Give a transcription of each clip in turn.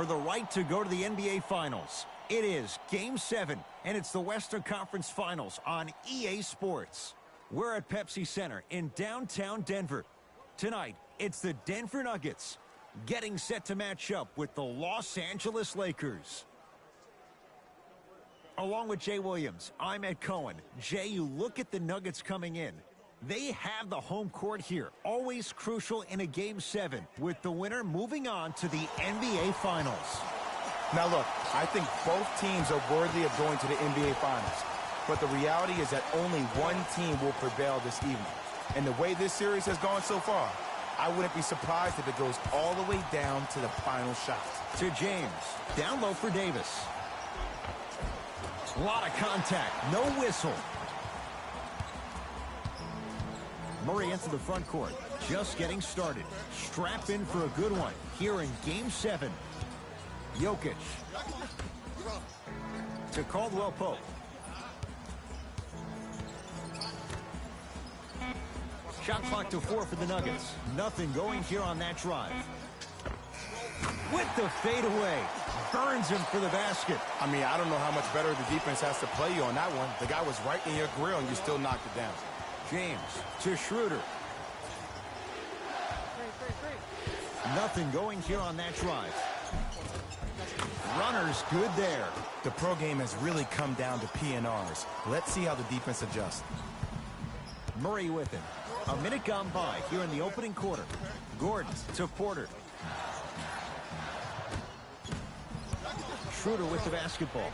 for the right to go to the NBA Finals. It is Game 7, and it's the Western Conference Finals on EA Sports. We're at Pepsi Center in downtown Denver. Tonight, it's the Denver Nuggets getting set to match up with the Los Angeles Lakers. Along with Jay Williams, I'm Ed Cohen. Jay, you look at the Nuggets coming in. They have the home court here, always crucial in a Game 7, with the winner moving on to the NBA Finals. Now look, I think both teams are worthy of going to the NBA Finals. But the reality is that only one team will prevail this evening. And the way this series has gone so far, I wouldn't be surprised if it goes all the way down to the final shot. To James, down low for Davis. A lot of contact, no whistle. Murray into the front court, just getting started. Strap in for a good one here in Game 7. Jokic to Caldwell Pope. Shot clock to 4 for the Nuggets. Nothing going here on that drive. With the fadeaway. Burns him for the basket. I mean, I don't know how much better the defense has to play you on that one. The guy was right in your grill and you still knocked it down. James to Schroeder. Nothing going here on that drive. Runner's good there. The pro game has really come down to PNRs. Let's see how the defense adjusts. Murray with him. A minute gone by here in the opening quarter. Gordon to Porter. Schroeder with the basketball.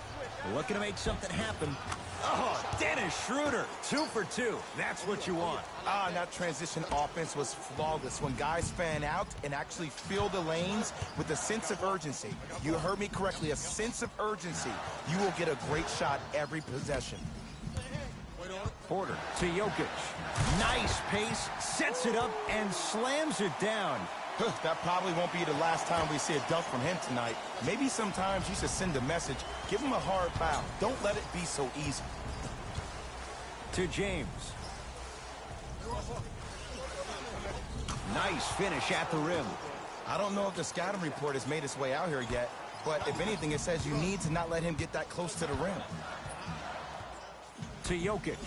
Looking to make something happen. Oh, Dennis Schroeder, 2 for 2. That's what you want. And that transition offense was flawless when guys fan out and actually fill the lanes with a sense of urgency. You heard me correctly, a sense of urgency. You will get a great shot every possession. Porter to Jokic. Nice pace, sets it up, and slams it down. That probably won't be the last time we see a dunk from him tonight. Maybe sometimes you should send a message. Give him a hard foul. Don't let it be so easy. To James. Nice finish at the rim. I don't know if the scouting report has made its way out here yet, but if anything, it says you need to not let him get that close to the rim. To Jokic.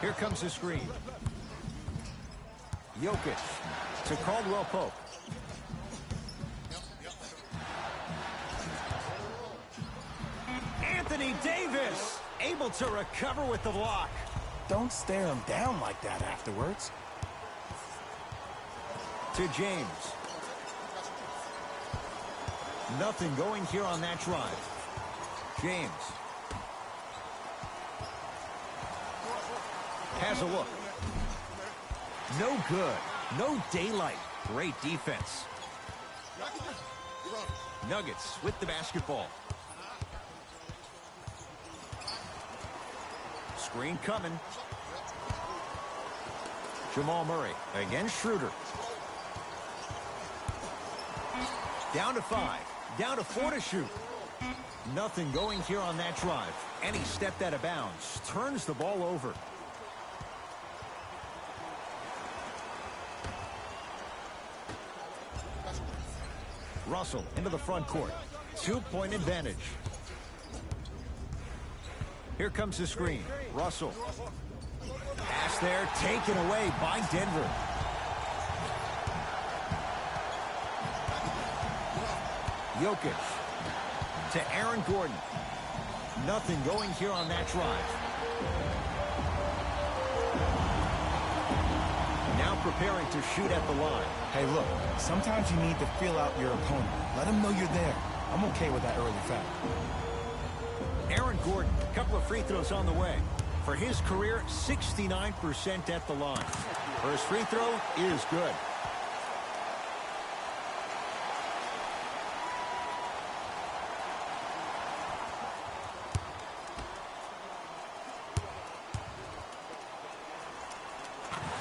Here comes the screen. Jokic to Caldwell Pope. Anthony Davis able to recover with the block. Don't stare him down like that afterwards. To James. Nothing going here on that drive. James has a look. No good. No daylight. Great defense. Nuggets with the basketball. Screen coming. Jamal Murray against Schroeder. Down to 5. Down to 4 to shoot. Nothing going here on that drive. And he stepped out of bounds. Turns the ball over. Russell into the front court. 2-point advantage. Here comes the screen. Russell. Pass there, taken away by Denver. Jokic to Aaron Gordon. Nothing going here on that drive. Now preparing to shoot at the line. Hey, look, sometimes you need to feel out your opponent. Let him know you're there. I'm okay with that early foul. Aaron Gordon, a couple of free throws on the way. For his career, 69% at the line. First free throw is good.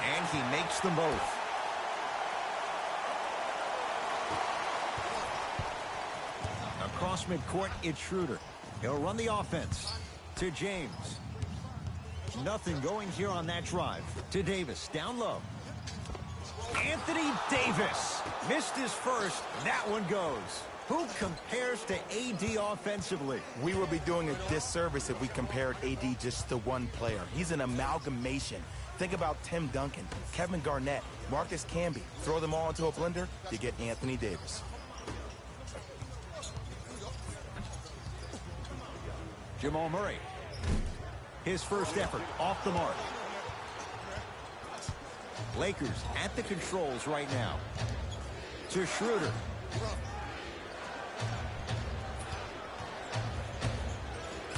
And he makes them both. Across midcourt, it's Schroeder. He'll run the offense. To James. Nothing going here on that drive. To Davis, down low. Anthony Davis Missed his first. That one goes. Who compares to AD offensively? We would be doing a disservice if we compared AD just to one player. He's an amalgamation. Think about Tim Duncan, Kevin Garnett, Marcus Camby. Throw them all into a blender, you get Anthony Davis. Jamal Murray. His first effort off the mark. Lakers at the controls right now. To Schroeder.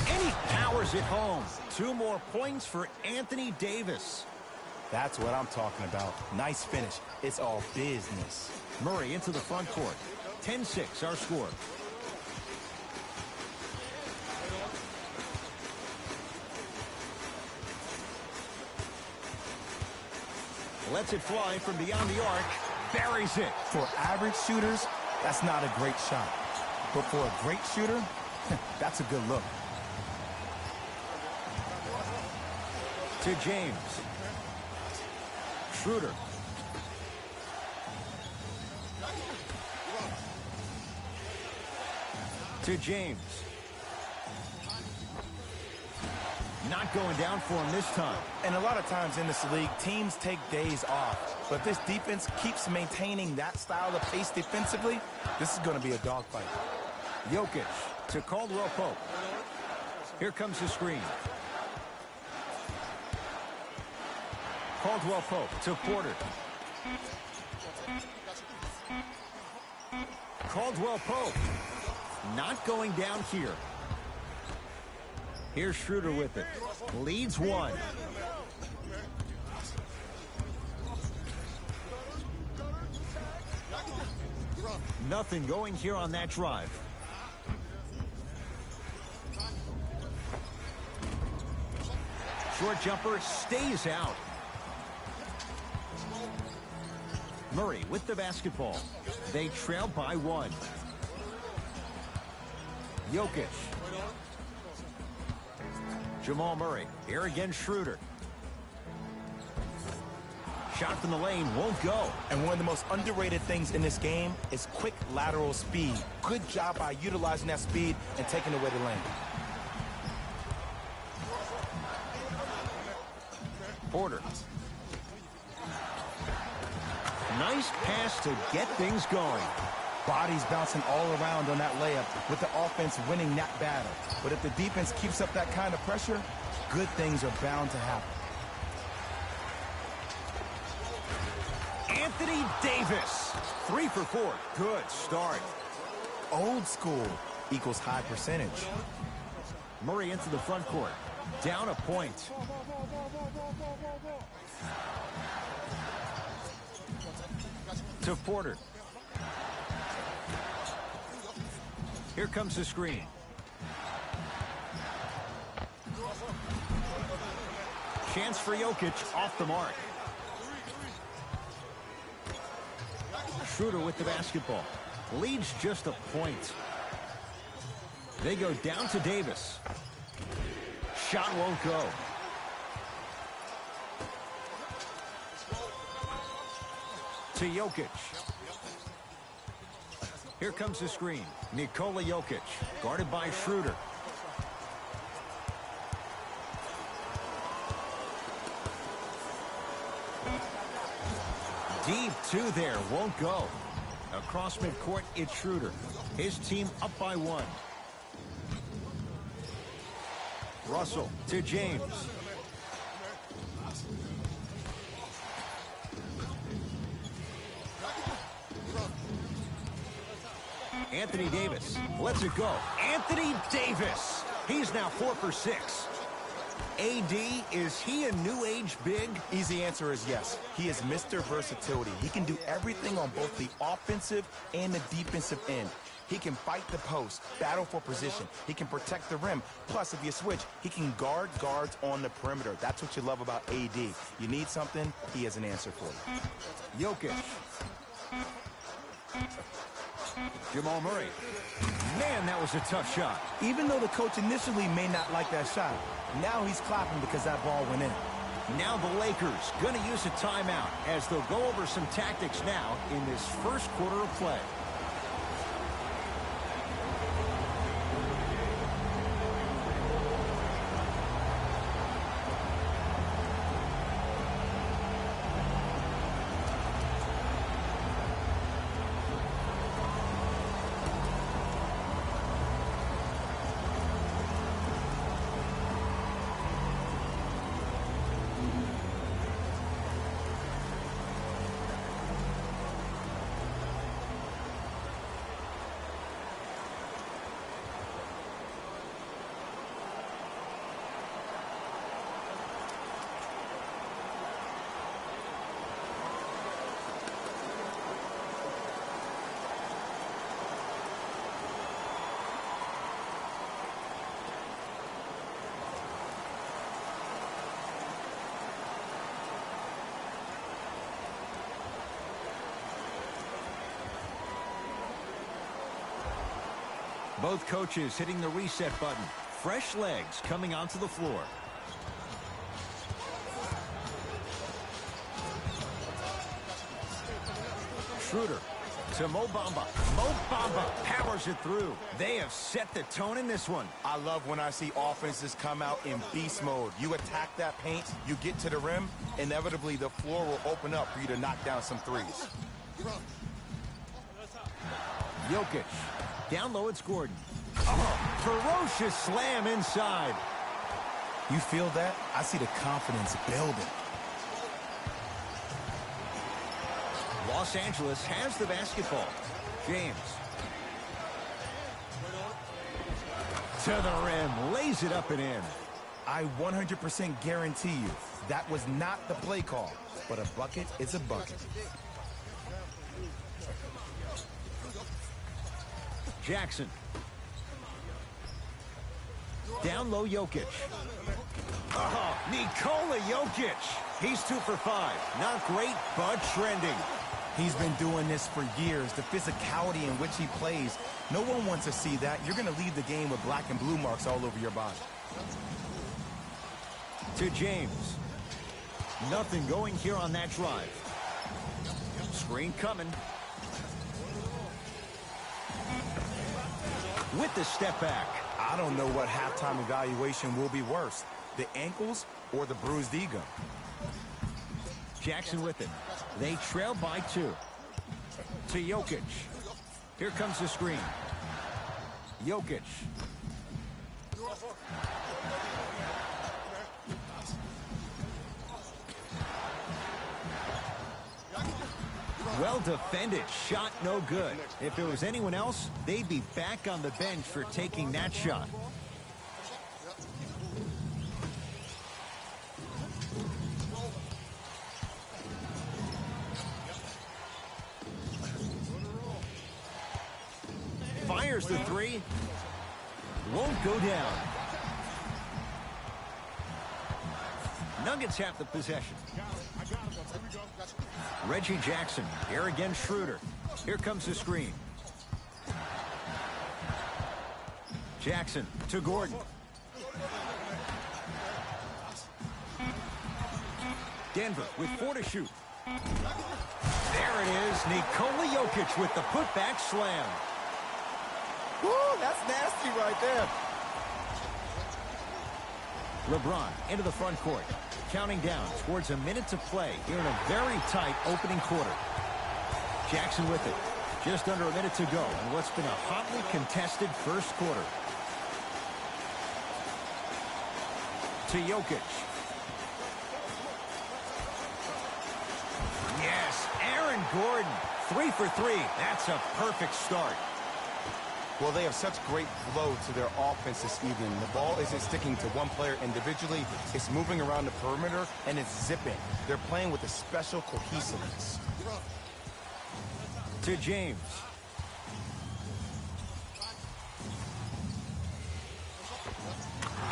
And he powers it home. 2 more points for Anthony Davis. That's what I'm talking about. Nice finish. It's all business. Murray into the front court. 10-6 our score. Lets it fly from beyond the arc. Buries it. For average shooters, that's not a great shot. But for a great shooter, that's a good look. To James. Schroeder. To James. Not going down for him this time. And a lot of times in this league, teams take days off. But if this defense keeps maintaining that style of pace defensively, this is going to be a dogfight. Jokic to Caldwell Pope. Here comes the screen. Caldwell Pope to Porter. Caldwell Pope. Not going down here. Here's Schroeder with it. Leads 1. Nothing going here on that drive. Short jumper stays out. Murray with the basketball. They trail by 1. Jokic. Jamal Murray. Here again, Schroeder. Shot from the lane won't go. And one of the most underrated things in this game is quick lateral speed. Good job by utilizing that speed and taking away the lane. Porter. Nice pass to get things going. Bodies bouncing all around on that layup with the offense winning that battle. But if the defense keeps up that kind of pressure, good things are bound to happen. Anthony Davis. 3 for 4. Good start. Old school equals high percentage. Murray into the front court. Down a point. To Porter. Here comes the screen. Chance for Jokic off the mark. Schroeder with the basketball. Leads just a point. They go down to Davis. Shot won't go. To Jokic. Here comes the screen. Nikola Jokic, guarded by Schroeder. Deep 2 there, won't go. Across midcourt, it's Schroeder. His team up by 1. Russell to James. Anthony Davis lets it go. Anthony Davis. He's now 4 for 6. AD, is he a new age big? Easy answer is yes. He is Mr. Versatility. He can do everything on both the offensive and the defensive end. He can fight the post, battle for position. He can protect the rim. Plus, if you switch, he can guard guards on the perimeter. That's what you love about AD. You need something, he has an answer for you. Jokic. Jamal Murray. Man, that was a tough shot. Even though the coach initially may not like that shot, now he's clapping because that ball went in. Now the Lakers going to use a timeout as they'll go over some tactics now in this first quarter of play. Both coaches hitting the reset button. Fresh legs coming onto the floor. Schroeder to Mo Bamba. Mo Bamba powers it through. They have set the tone in this one. I love when I see offenses come out in beast mode. You attack that paint, you get to the rim, inevitably the floor will open up for you to knock down some threes. Jokic. Down low, it's Gordon. Oh, ferocious slam inside. You feel that? I see the confidence building. Los Angeles has the basketball. James. To the rim, lays it up and in. I 100% guarantee you that was not the play call, but a bucket is a bucket. Jackson. Down low, Jokic. Oh, Nikola Jokic. He's 2 for 5. Not great, but trending. He's been doing this for years. The physicality in which he plays, no one wants to see that. You're going to leave the game with black and blue marks all over your body. To James. Nothing going here on that drive. Screen coming. With the step back. I don't know what halftime evaluation will be worse, the ankles or the bruised ego. Jackson with it. They trail by 2. To Jokic. Here comes the screen. Jokic. Well defended. Shot no good. If it was anyone else, they'd be back on the bench for taking that shot. Fires the 3. Won't go down. Nuggets have the possession. Reggie Jackson. Here again, Schroeder. Here comes the screen. Jackson to Gordon. Denver with 4 to shoot. There it is. Nikola Jokic with the putback slam. Woo, that's nasty right there. LeBron into the front court. Counting down towards a minute to play here in a very tight opening quarter. Jackson with it. Just under a minute to go in what's been a hotly contested first quarter. To Jokic. Yes, Aaron Gordon. 3 for 3. That's a perfect start. Well, they have such great flow to their offense this evening. The ball isn't sticking to one player individually. It's moving around the perimeter, and it's zipping. They're playing with a special cohesiveness. To James.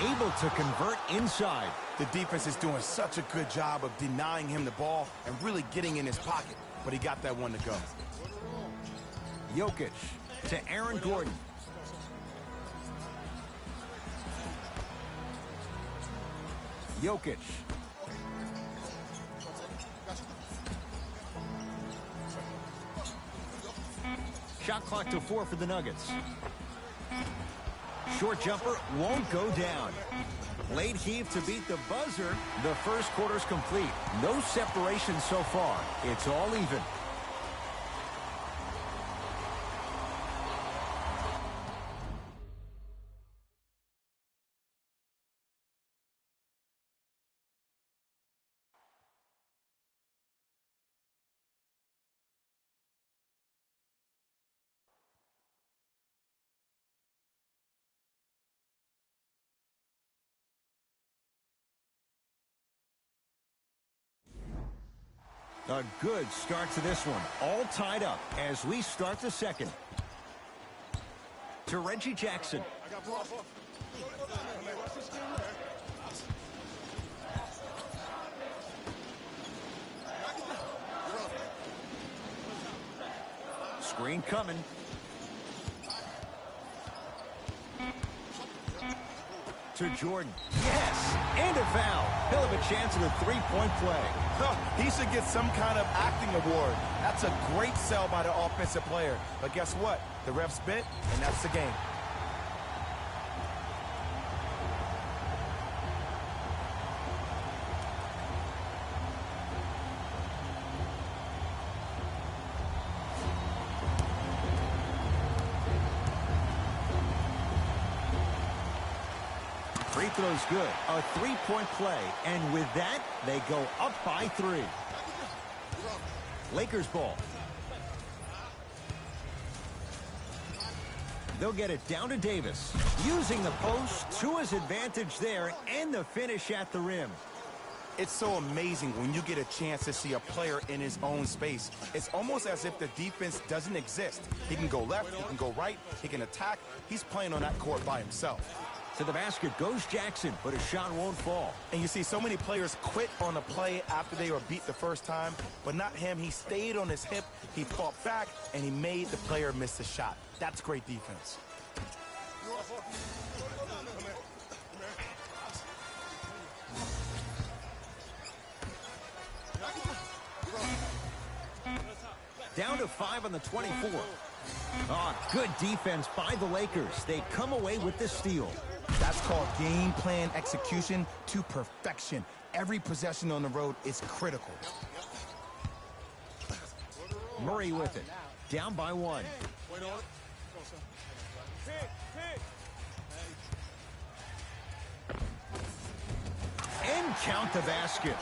Able to convert inside. The defense is doing such a good job of denying him the ball and really getting in his pocket, but he got that one to go. Jokic to Aaron Gordon. Jokic. Shot clock to 4 for the Nuggets. Short jumper won't go down. Late heave to beat the buzzer. The first quarter's complete. No separation so far. It's all even. A good start to this one. All tied up as we start the second. To Reggie Jackson. Screen coming. To Jordan. Yes! And a foul. He'll have a chance at a three-point play. He should get some kind of acting award. That's a great sell by the offensive player. But guess what? The refs bit, and that's the game. Free throw's good. A three-point play. And with that, they go up by 3. Lakers ball. They'll get it down to Davis. Using the post to his advantage there and the finish at the rim. It's so amazing when you get a chance to see a player in his own space. It's almost as if the defense doesn't exist. He can go left, he can go right, he can attack. He's playing on that court by himself. To the basket goes Jackson, but his shot won't fall. And you see so many players quit on a play after they were beat the first time, but not him. He stayed on his hip, he fought back, and he made the player miss the shot. That's great defense. Down to 5 on the 24. Good defense by the Lakers. They come away with the steal. That's called game plan execution to perfection. Every possession on the road is critical. Murray with it. Down by 1. And count the basket.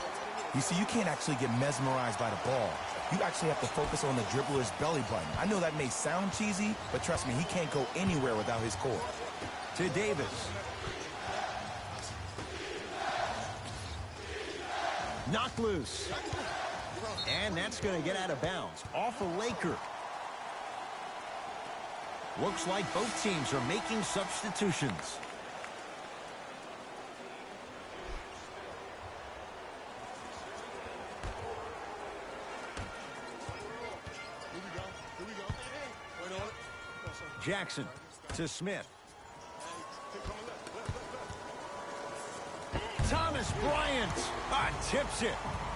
You see, you can't actually get mesmerized by the ball. You actually have to focus on the dribbler's belly button. I know that may sound cheesy, but trust me, he can't go anywhere without his core. To Davis. Knocked loose. And that's going to get out of bounds. Off a Laker. Looks like both teams are making substitutions. Jackson to Smith. Thomas Bryant tips it.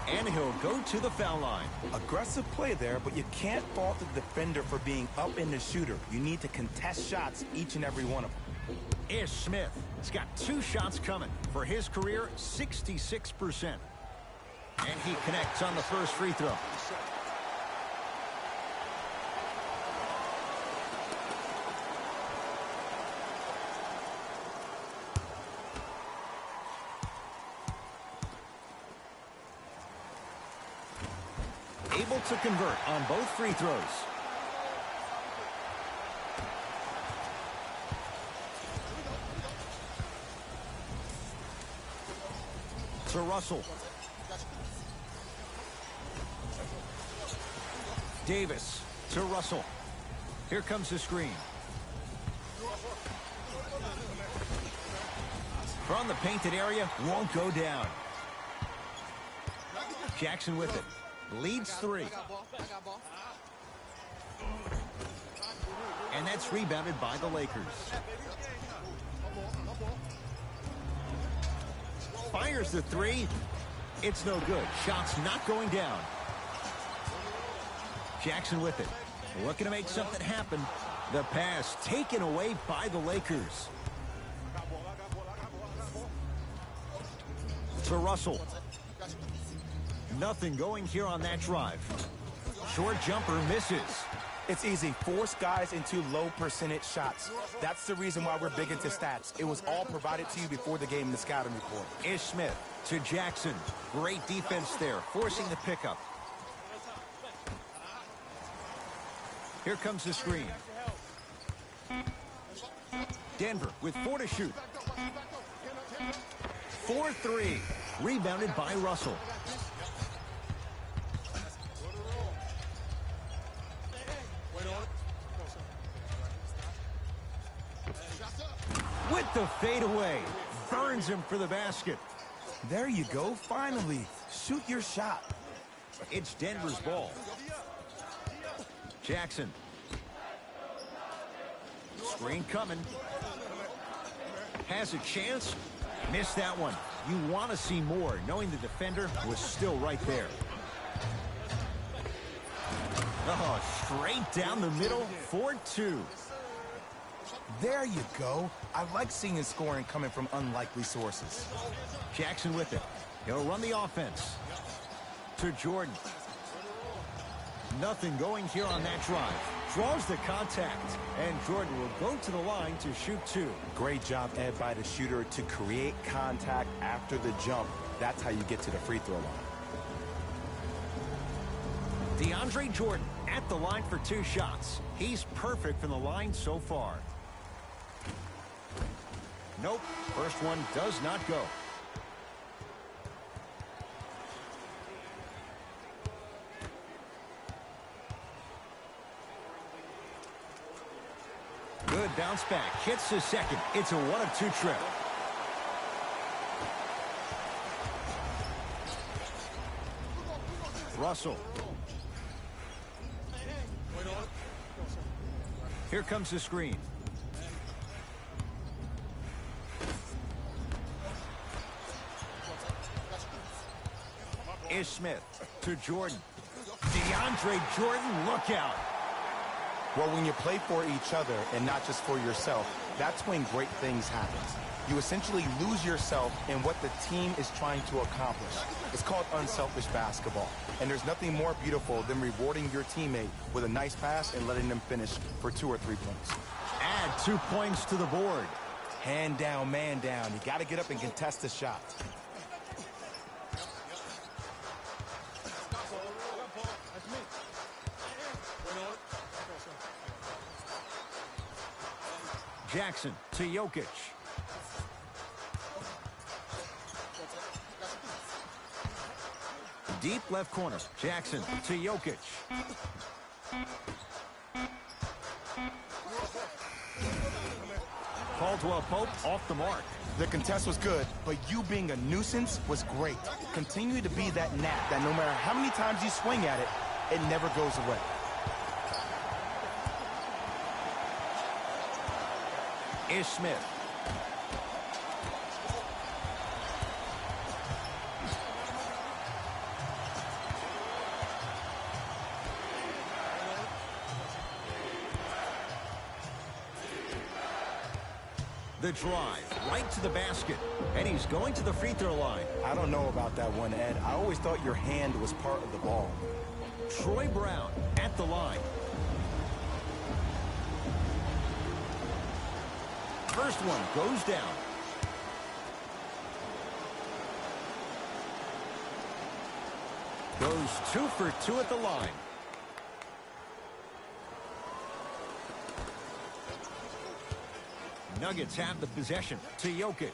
And he'll go to the foul line. Aggressive play there, but you can't fault the defender for being up in the shooter. You need to contest shots, each and every one of them. Ish Smith. He's got 2 shots coming. For his career, 66%. And he connects on the first free throw. Able to convert on both free throws. To Russell. Davis to Russell. Here comes the screen. From the painted area, won't go down. Jackson with it. Leads 3. And that's rebounded by the Lakers. Fires the 3. It's no good. Shot's not going down. Jackson with it. Looking to make something happen. The pass taken away by the Lakers. To Russell. Nothing going here on that drive. Short jumper misses. It's easy. Force guys into low percentage shots. That's the reason why we're big into stats. It was all provided to you before the game in the scouting report. Ish Smith to Jackson. Great defense there, forcing the pickup. Here comes the screen. Denver with 4 to shoot. 4-3. Rebounded by Russell. With the fadeaway. Burns him for the basket. There you go. Finally. Shoot your shot. It's Denver's ball. Jackson. Screen coming. Has a chance. Missed that one. You want to see more, knowing the defender was still right there. Oh, straight down the middle. 4-2. There you go. I like seeing scoring coming from unlikely sources. Jackson with it. He'll run the offense. To Jordan. Nothing going here on that drive. Draws the contact. And Jordan will go to the line to shoot 2. Great job, Ed, by the shooter to create contact after the jump. That's how you get to the free throw line. DeAndre Jordan at the line for 2 shots. He's perfect from the line so far. Nope, first one does not go. Good bounce back, hits the second. It's a 1 of 2 trip. Russell. Here comes the screen. Ish Smith to Jordan. DeAndre Jordan, look out. Well, when you play for each other and not just for yourself, that's when great things happen. You essentially lose yourself in what the team is trying to accomplish. It's called unselfish basketball. And there's nothing more beautiful than rewarding your teammate with a nice pass and letting them finish for 2 or 3 points. Add 2 points to the board. Hand down, man down. You got to get up and contest the shot. Jackson to Jokic. Deep left corner. Jackson to Jokic. Caldwell Pope off the mark. The contest was good, but you being a nuisance was great. Continue to be that gnat that no matter how many times you swing at it, it never goes away. Ish Smith. The drive right to the basket, and he's going to the free throw line. I don't know about that one, Ed. I always thought your hand was part of the ball. Troy Brown at the line. First one goes down. Goes 2 for 2 at the line. Nuggets have the possession to Jokic.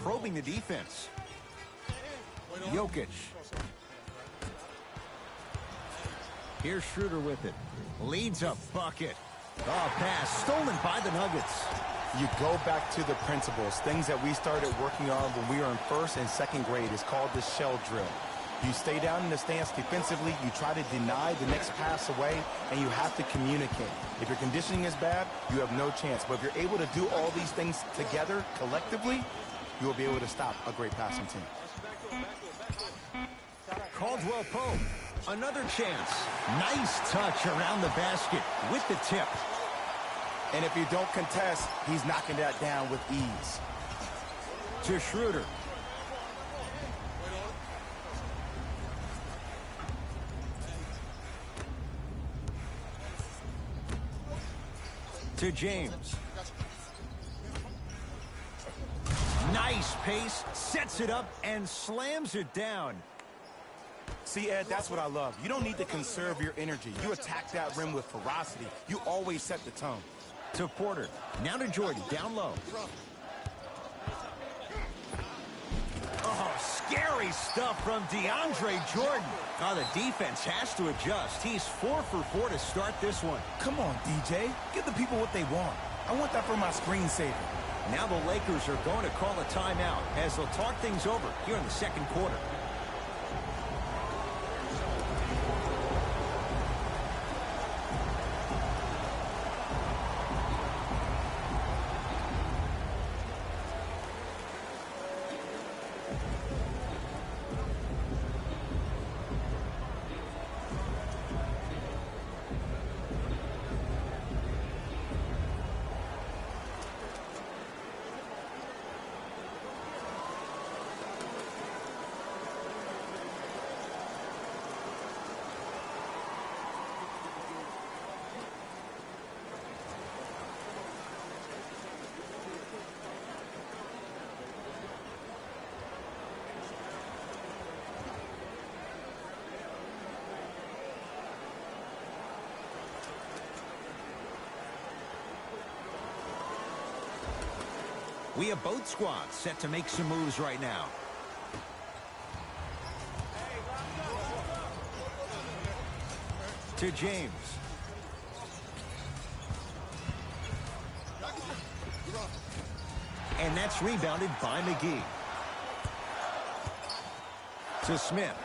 Probing the defense. Jokic. Here's Schroeder with it. Leads a bucket. Oh, pass stolen by the Nuggets. You go back to the principles, things that we started working on when we were in 1st and 2nd grade. Is called the shell drill. You stay down in the stance defensively, you try to deny the next pass away, and you have to communicate. If your conditioning is bad, you have no chance. But if you're able to do all these things together, collectively, you will be able to stop a great passing team. Caldwell Pope. Another chance. Nice touch around the basket with the tip. And if you don't contest, he's knocking that down with ease. To Schroeder. To James. Nice pace, sets it up, and slams it down. See, Ed, that's what I love. You don't need to conserve your energy. You attack that rim with ferocity. You always set the tone. To Porter. Now to Jordan, down low. Oh, scary stuff from DeAndre Jordan. Oh, the defense has to adjust. He's 4 for 4 to start this one. Come on, DJ. Give the people what they want. I want that for my screensaver. Now the Lakers are going to call a timeout as they'll talk things over here in the second quarter. We have both squads set to make some moves right now. To James. And that's rebounded by McGee. To Smith.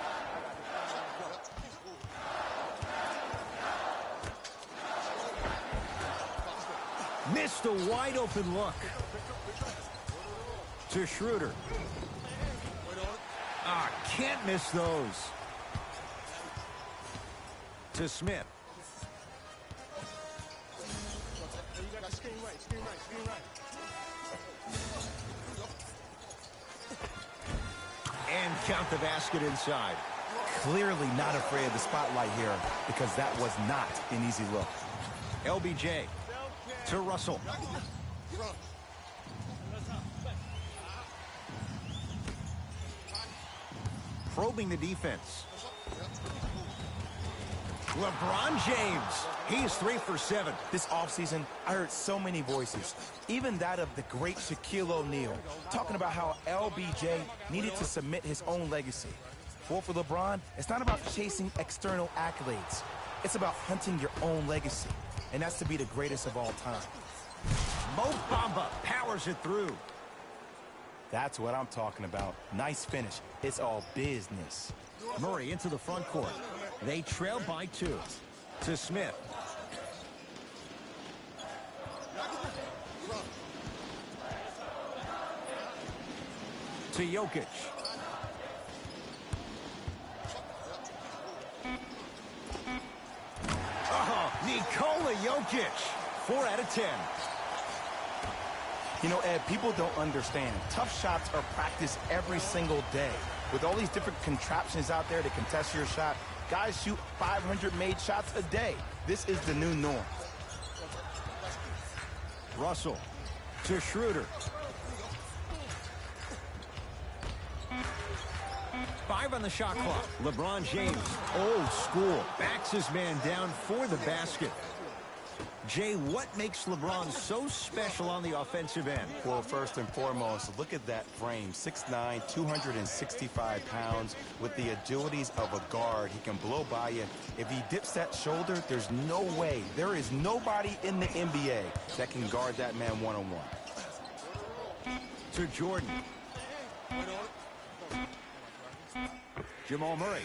Missed a wide open look. To Schroeder. Can't miss those. To Smith. And count the basket inside. Clearly not afraid of the spotlight here because that was not an easy look. LBJ. To Russell. Probing the defense. LeBron James. He's 3 for 7. This offseason, I heard so many voices, even that of the great Shaquille O'Neal, talking about how LBJ needed to submit his own legacy. Well, for LeBron, it's not about chasing external accolades. It's about hunting your own legacy, and that's to be the greatest of all time. Mo Bamba powers it through. That's what I'm talking about. Nice finish. It's all business. Murray into the front court. They trail by 2. To Smith. To Jokic. Oh, Nikola Jokic. 4 out of 10. You know, Ed, people don't understand. Tough shots are practiced every single day. With all these different contraptions out there to contest your shot, guys shoot 500 made shots a day. This is the new norm. Russell to Schroeder. 5 on the shot clock. LeBron James, old school, backs his man down for the basket. Jay, what makes LeBron so special on the offensive end? Well, first and foremost, look at that frame. 6'9", 265 pounds with the agilities of a guard. He can blow by you. If he dips that shoulder, there's no way. There is nobody in the NBA that can guard that man one-on-one. To Jordan. Jamal Murray.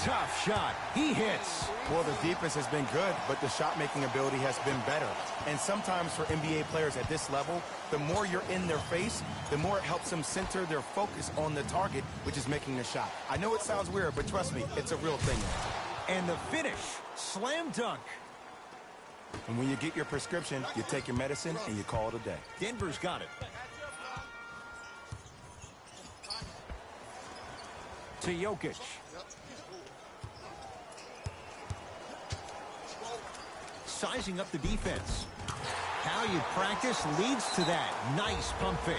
Tough shot. He hits. Well, the defense has been good, but the shot-making ability has been better. And sometimes for NBA players at this level, the more you're in their face, the more it helps them center their focus on the target, which is making the shot. I know it sounds weird, but trust me, it's a real thing. And the finish, slam dunk. And when you get your prescription, you take your medicine and you call it a day. Denver's got it. To Jokic. Sizing up the defense. How you practice leads to that. Nice pump fake.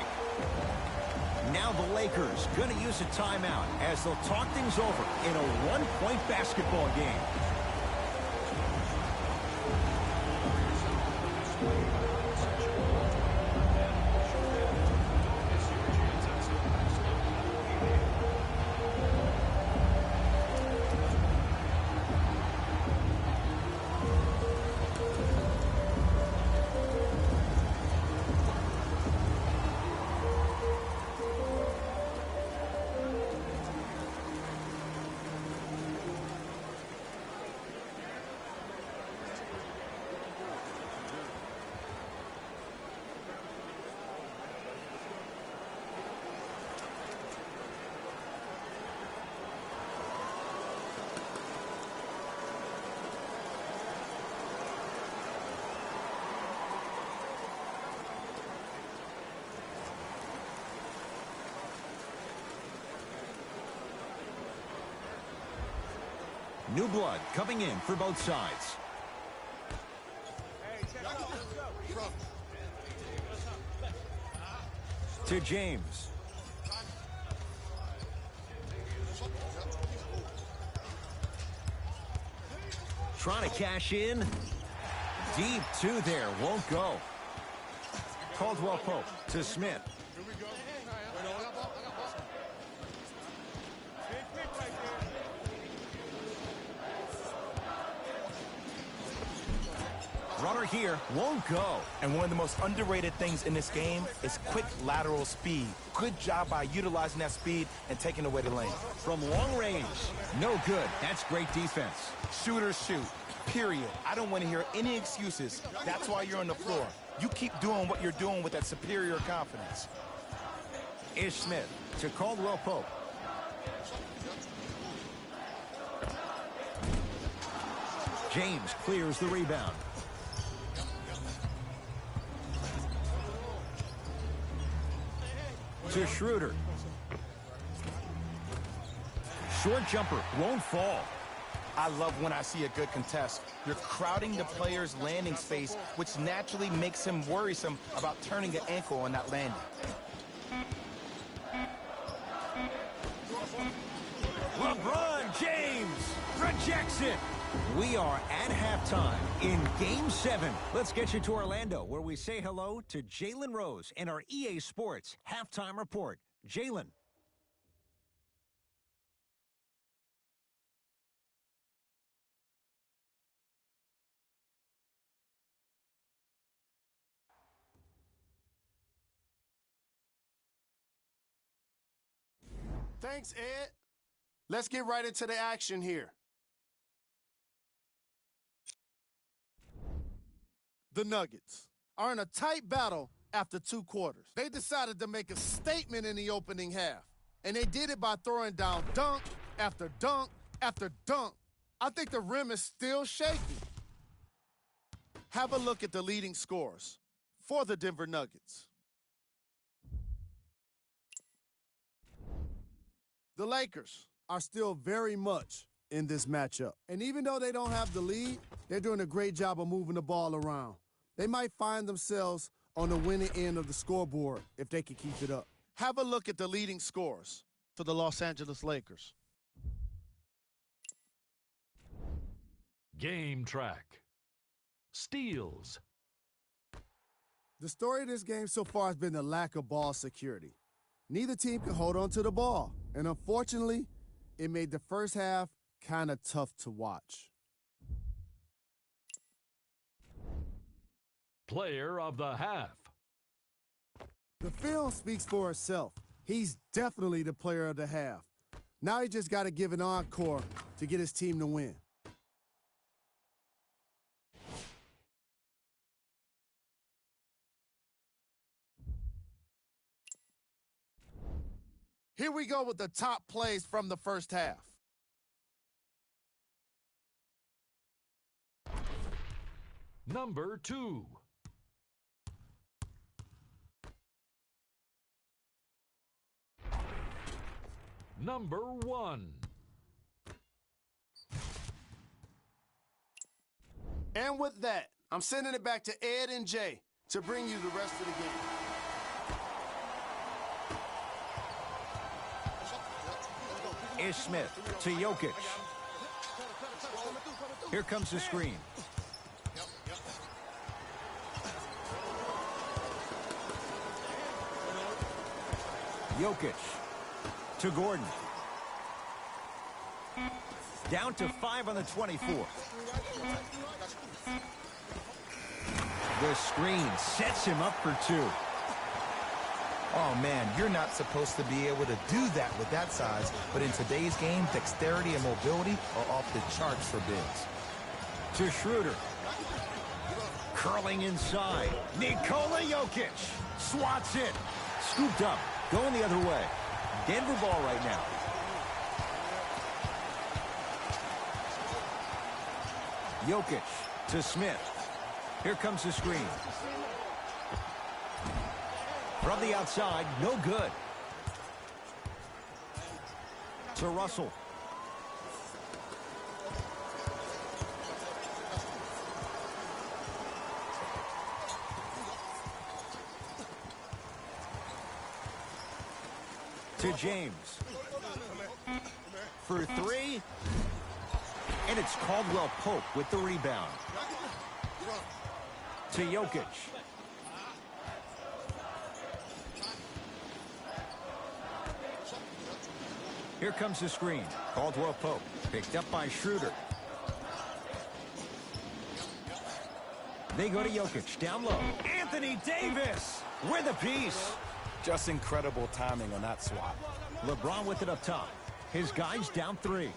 Now the Lakers going to use a timeout as they'll talk things over in a one-point basketball game. New blood coming in for both sides. To James. Trying to cash in. Deep two there. Won't go. Caldwell Pope to Smith. Runner here, won't go. And one of the most underrated things in this game is quick lateral speed. Good job by utilizing that speed and taking away the lane. From long range, no good. That's great defense. Shooters shoot, period. I don't want to hear any excuses. That's why you're on the floor. You keep doing what you're doing with that superior confidence. Ish Smith to Caldwell Pope. James clears the rebound. To Schroeder. Short jumper won't fall. I love when I see a good contest. You're crowding the player's landing space, which naturally makes him worrisome about turning an ankle on that landing. LeBron James rejects it. We are at halftime in Game 7. Let's get you to Orlando, where we say hello to Jalen Rose in our EA Sports Halftime Report. Jalen. Thanks, Ed. Let's get right into the action here. The Nuggets are in a tight battle after 2 quarters. They decided to make a statement in the opening half, and they did it by throwing down dunk after dunk after dunk. I think the rim is still shaky. Have a look at the leading scorers for the Denver Nuggets. The Lakers are still very much in this matchup. And even though they don't have the lead, they're doing a great job of moving the ball around. They might find themselves on the winning end of the scoreboard if they can keep it up. Have a look at the leading scorers for the Los Angeles Lakers. Game track. Steals. The story of this game so far has been the lack of ball security. Neither team can hold on to the ball, and unfortunately, it made the first half kind of tough to watch. Player of the half. The film speaks for itself. He's definitely the player of the half. Now he just got to give an encore to get his team to win. Here we go with the top plays from the first half. Number 2. Number 1. And with that, I'm sending it back to Ed and Jay to bring you the rest of the game. Ish Smith to Jokic. Here comes the screen. Jokic to Gordon. Down to 5 on the 24. The screen sets him up for 2. Oh, man, you're not supposed to be able to do that with that size, but in today's game, dexterity and mobility are off the charts for bigs. To Schroeder. Curling inside. Nikola Jokic swats it. Scooped up. Going the other way. Denver ball right now. Jokic to Smith. Here comes the screen. From the outside, no good. To Russell. To James. For 3. And it's Caldwell Pope with the rebound. To Jokic. Here comes the screen. Caldwell Pope picked up by Schroeder. They go to Jokic down low. Anthony Davis with a piece. Just incredible timing on that swap. LeBron with it up top. His guys down 3.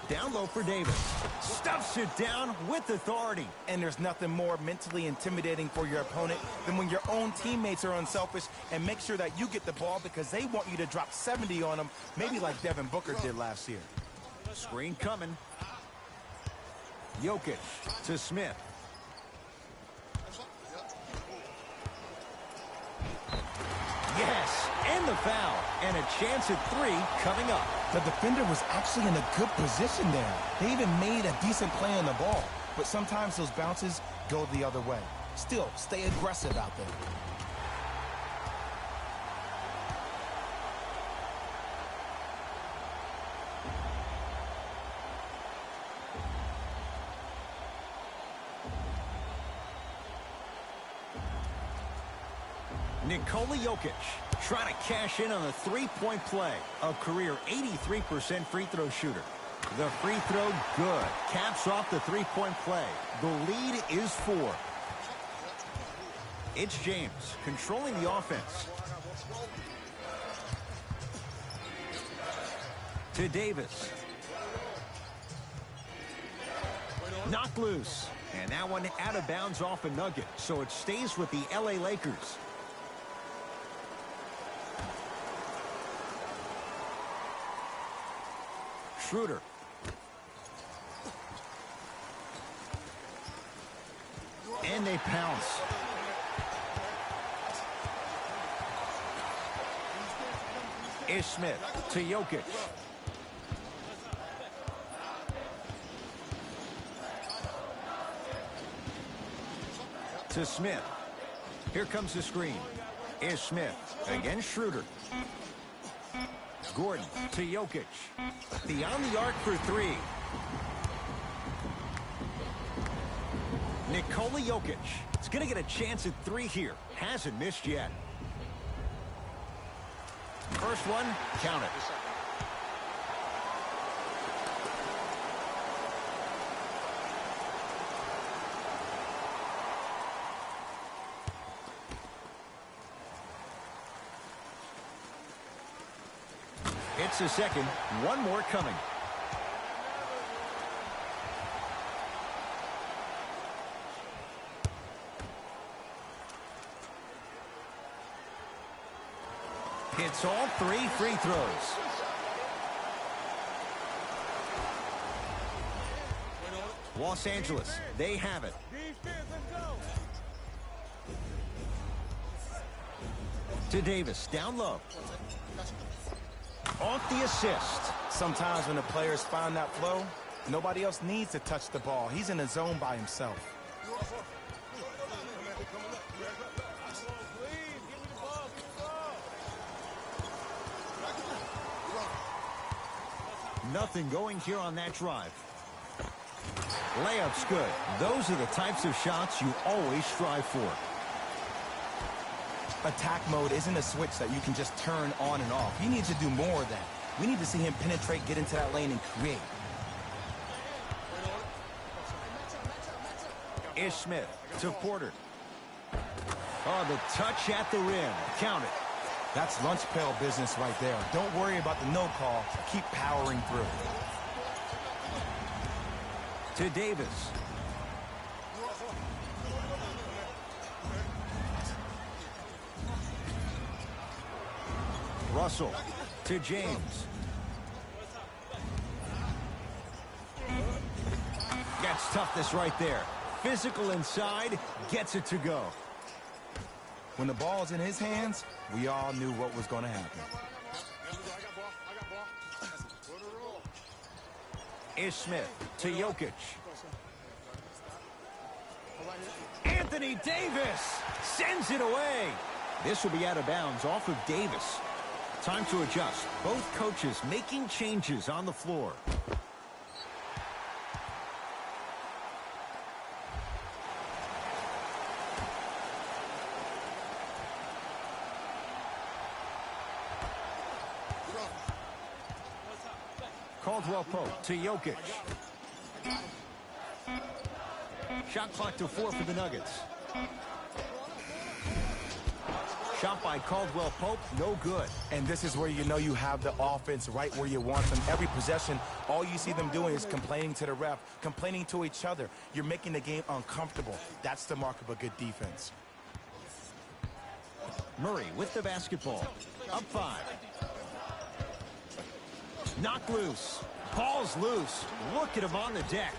Down low for Davis. Stuffs it down with authority. And there's nothing more mentally intimidating for your opponent than when your own teammates are unselfish and make sure that you get the ball because they want you to drop 70 on them, maybe like Devin Booker did last year. Screen coming. Jokic to Smith. Yes, and the foul. And a chance at 3 coming up. The defender was actually in a good position there. They even made a decent play on the ball. But sometimes those bounces go the other way. Still, stay aggressive out there. Nikola Jokic trying to cash in on a 3-point play. A career 83% free throw shooter. The free throw good. Caps off the 3-point play. The lead is 4. It's James controlling the offense. To Davis. Knocked loose. And that one out of bounds off a nugget. So it stays with the LA Lakers. Schroeder. And they pounce. Ish Smith to Jokic. To Smith. Here comes the screen. Ish Smith against Schroeder. Gordon to Jokic. Beyond the arc for 3. Nikola Jokic is going to get a chance at 3 here. Hasn't missed yet. First one, count it. It's a second. One more coming. Hits all 3 free throws. Los Angeles, they have it. To Davis, down low. Off the assist. Sometimes when the players find that flow, nobody else needs to touch the ball. He's in the zone by himself. Nothing going here on that drive. Layup's good. Those are the types of shots you always strive for. Attack mode isn't a switch that you can just turn on and off. He needs to do more of that. We need to see him penetrate, get into that lane, and create. Ish Smith to Porter. Oh, the touch at the rim. Count it. That's lunch pail business right there. Don't worry about the no call. Keep powering through. To Davis. Russell to James. Gets toughness right there. Physical inside, gets it to go. When the ball's in his hands, we all knew what was going to happen. Ish Smith to Jokic. Anthony Davis sends it away. This will be out of bounds off of Davis. Time to adjust. Both coaches making changes on the floor. Caldwell Pope to Jokic. Shot clock to 4 for the Nuggets. Shot by Caldwell Pope, no good. And this is where you know you have the offense right where you want them. Every possession, all you see them doing is complaining to the ref, complaining to each other. You're making the game uncomfortable. That's the mark of a good defense. Murray with the basketball. Up 5. Knocked loose. Ball's loose. Look at him on the deck.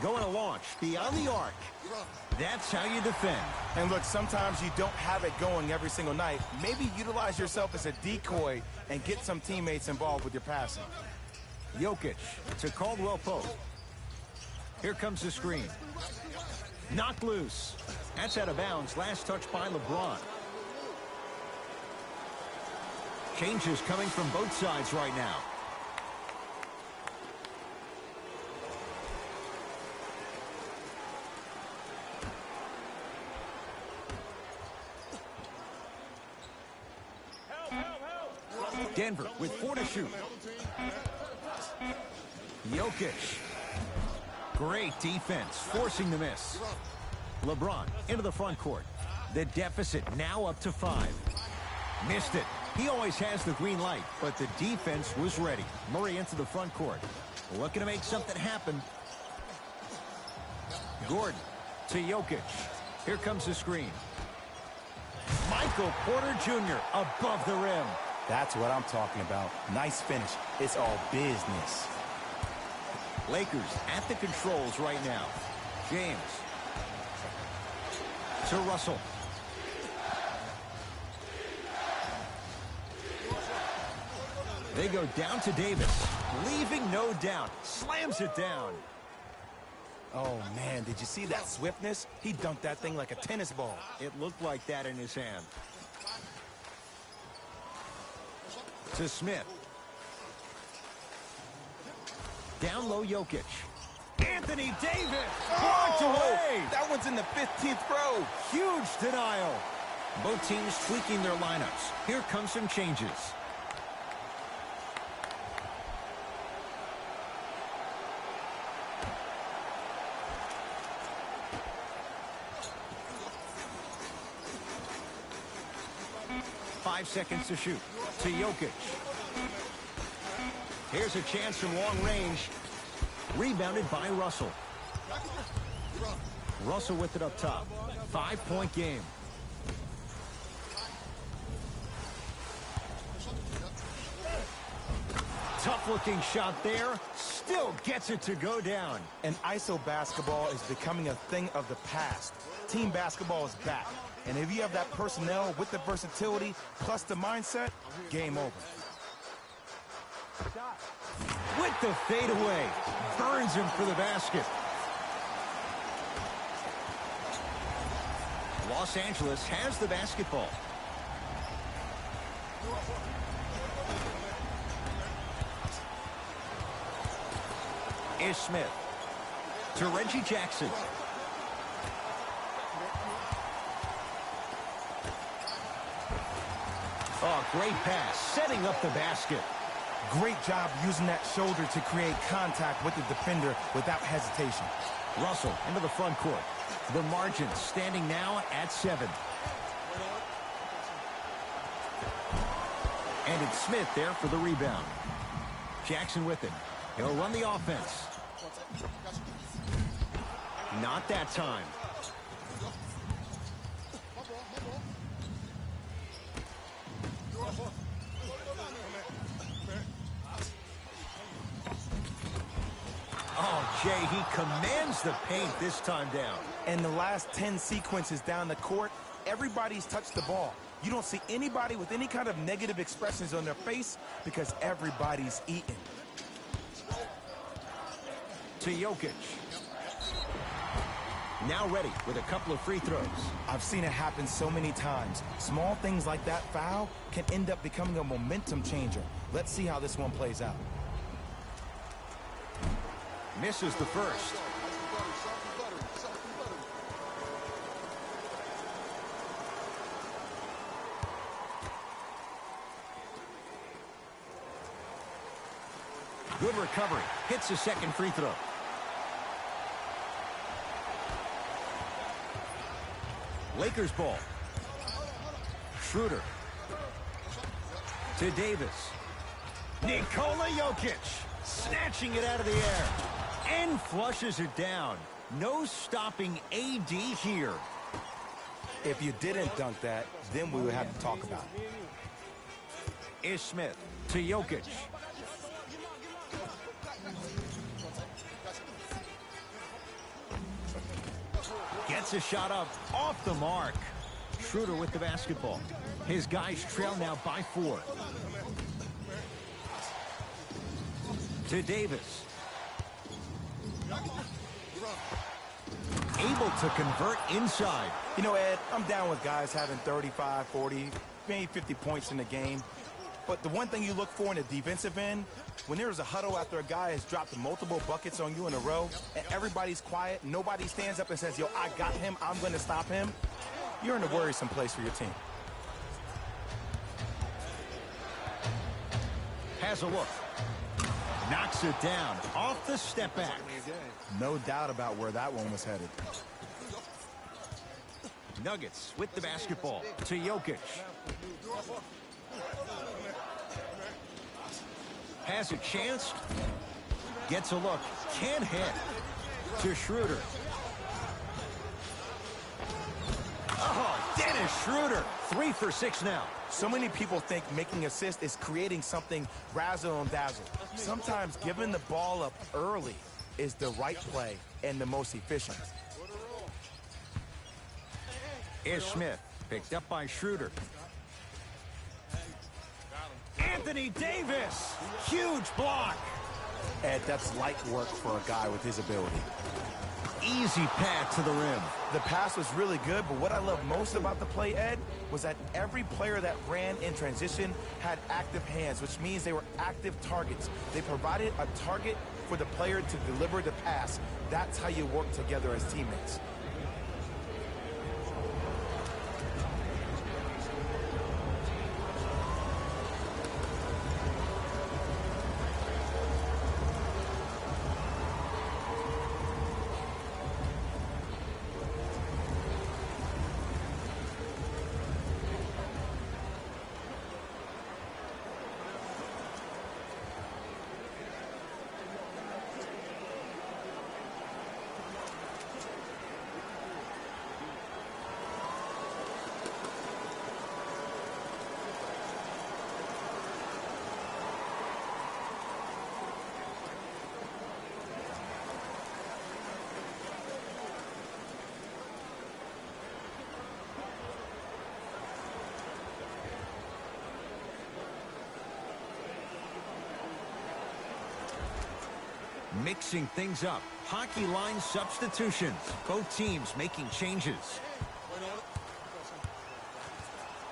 Going to launch beyond the arc. That's how you defend. And look, sometimes you don't have it going every single night. Maybe utilize yourself as a decoy and get some teammates involved with your passing. Jokic to Caldwell Pope. Here comes the screen. Knocked loose. That's out of bounds. Last touch by LeBron. Changes coming from both sides right now. Denver with 4 to shoot. Jokic. Great defense, forcing the miss. LeBron into the front court. The deficit now up to 5. Missed it. He always has the green light, but the defense was ready. Murray into the front court. Looking to make something happen. Gordon to Jokic. Here comes the screen. Michael Porter Jr. above the rim. That's what I'm talking about. Nice finish. It's all business. Lakers at the controls right now. James to Russell. They go down to Davis, leaving no doubt. Slams it down. Oh, man, did you see that swiftness? He dunked that thing like a tennis ball. It looked like that in his hand. To Smith. Down low, Jokic. Anthony Davis blocked away. That one's in the 15th row. Huge denial. Both teams tweaking their lineups. Here come some changes. 5 seconds to shoot. To Jokic. Here's a chance from long range. Rebounded by Russell. Russell with it up top. 5-point game. Tough-looking shot there. Still gets it to go down. And ISO basketball is becoming a thing of the past. Team basketball is back. And if you have that personnel with the versatility plus the mindset, game over. With the fadeaway. Burns him for the basket. Los Angeles has the basketball. Ish Smith to Reggie Jackson. Oh, great pass, setting up the basket. Great job using that shoulder to create contact with the defender without hesitation. Russell into the front court. The margin standing now at 7. And it's Smith there for the rebound. Jackson with it. He'll run the offense. Not that time. Oh, Jay, he commands the paint this time down. And the last 10 sequences down the court, everybody's touched the ball. You don't see anybody with any kind of negative expressions on their face because everybody's eating. To Jokic. Now ready with a couple of free throws. I've seen it happen so many times. Small things like that foul can end up becoming a momentum changer. Let's see how this one plays out. Misses the first. Good recovery. Hits the second free throw. Lakers ball. Schroeder. To Davis. Nikola Jokic. Snatching it out of the air. And flushes it down. No stopping AD here. If you didn't dunk that, then we would have to talk about it. Ish Smith to Jokic. Gets a shot up off the mark. Schroeder with the basketball. His guys trail now by 4. To Davis. Able to convert inside. You know, Ed, I'm down with guys having 35, 40, maybe 50 points in the game. But the one thing you look for in the defensive end, when there's a huddle after a guy has dropped multiple buckets on you in a row, and everybody's quiet, nobody stands up and says, yo, I got him, I'm going to stop him, you're in a worrisome place for your team. Has a look. Knocks it down off the step back. No doubt about where that one was headed. Nuggets with the basketball to Jokic. Has a chance. Gets a look. Can't hit. To Schroeder. Oh, Dennis Schroeder. 3 for 6 now. So many people think making assists is creating something razzle and dazzle. Sometimes giving the ball up early is the right play and the most efficient. Ish Smith picked up by Schroeder. Anthony Davis. Huge block. Ed, that's light work for a guy with his ability. Easy path to the rim. The pass was really good, but what I love most about the play, Ed, was that every player that ran in transition had active hands, which means they were active targets. They provided a target for the player to deliver the pass. That's how you work together as teammates. mixing things up. Hockey line substitutions. Both teams making changes.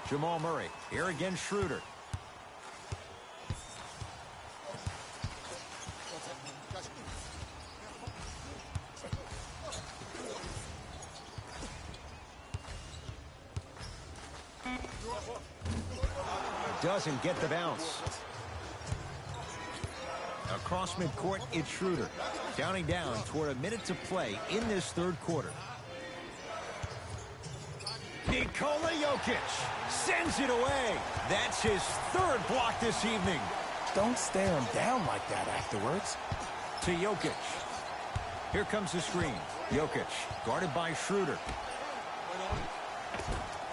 Jamal Murray. Here again, Schroeder. Doesn't get the bounce. Across midcourt, it's Schroeder. Counting down toward a minute to play in this third quarter. Nikola Jokic sends it away. That's his third block this evening. Don't stare him down like that afterwards. To Jokic. Here comes the screen. Jokic guarded by Schroeder.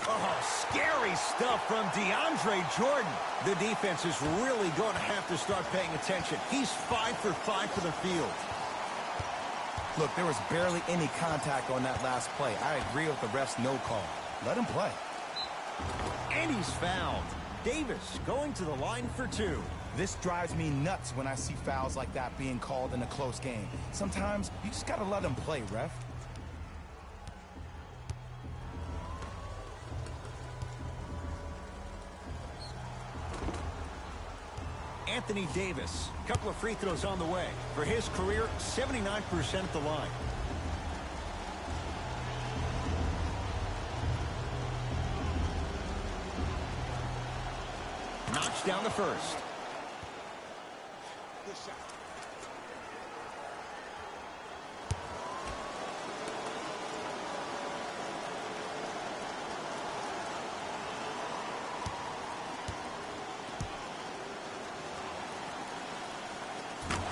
Oh, scary stuff from DeAndre Jordan. The defense is really going to have to start paying attention. He's 5 for 5 for the field. Look, there was barely any contact on that last play. I agree with the ref's no call. Let him play. And he's fouled. Davis going to the line for 2. This drives me nuts when I see fouls like that being called in a close game. Sometimes you just got to let him play, ref. Anthony Davis, couple of free throws on the way. For his career, 79% at the line. Knocks down the first.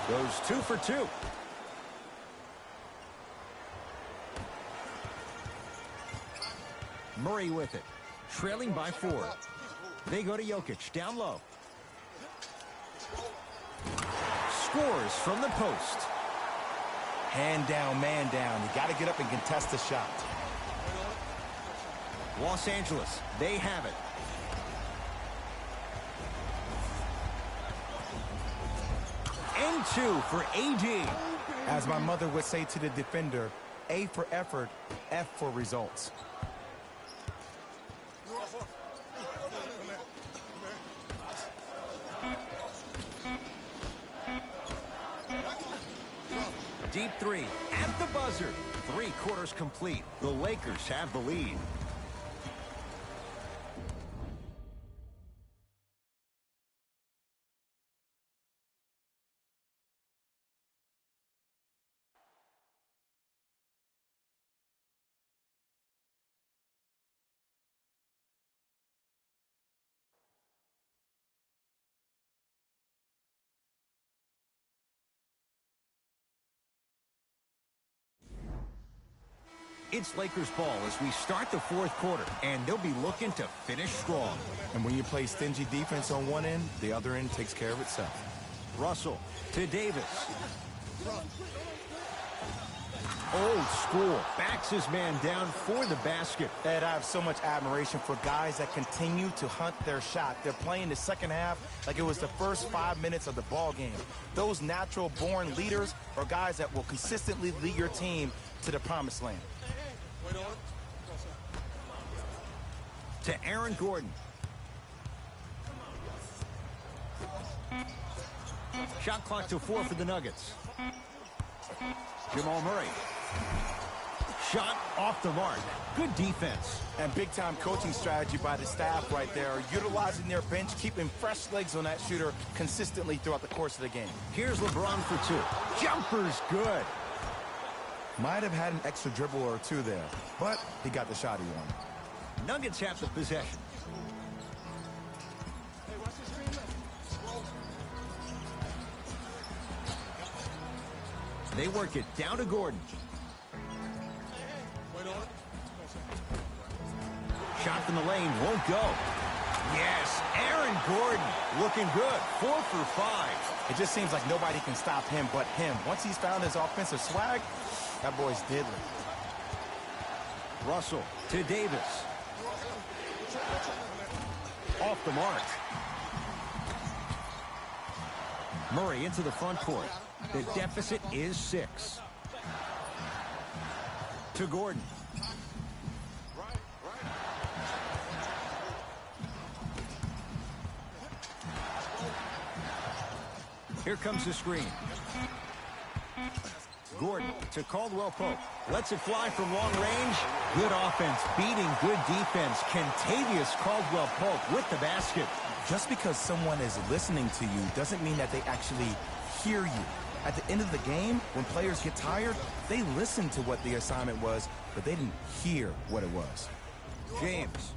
Goes 2 for 2. Murray with it. Trailing by 4. They go to Jokic. Down low. Scores from the post. Hand down, man down. You got to get up and contest the shot. Los Angeles, they have it. And 2 for AD. As my mother would say to the defender, A for effort, F for results. Deep 3 at the buzzer. 3 quarters complete. The Lakers have the lead. It's Lakers ball as we start the fourth quarter, and they'll be looking to finish strong. And when you play stingy defense on one end, the other end takes care of itself. Russell to Davis. Old school. Backs his man down for the basket. Ed, I have so much admiration for guys that continue to hunt their shot. They're playing the second half like it was the first 5 minutes of the ball game. Those natural-born leaders are guys that will consistently lead your team to the promised land. To Aaron Gordon. Shot clock to 4 for the Nuggets. Jamal Murray. Shot off the mark. Good defense. And big-time coaching strategy by the staff right there, utilizing their bench, keeping fresh legs on that shooter consistently throughout the course of the game. Here's LeBron for 2. Jumper's good. Might have had an extra dribble or two there, but he got the shot he wanted. Nuggets have the possession. They work it down to Gordon. Shot from the lane won't go. Yes, Aaron Gordon looking good. 4 for 5. It just seems like nobody can stop him but him. Once he's found his offensive swag, that boy's deadly. Russell to Davis. Off the mark. Murray into the front court. The deficit is 6. To Gordon. Here comes the screen. Gordon to Caldwell Pope. Lets it fly from long range. Good offense, beating good defense. Kentavious Caldwell Pope with the basket. Just because someone is listening to you doesn't mean that they actually hear you. At the end of the game, when players get tired, they listen to what the assignment was, but they didn't hear what it was. James.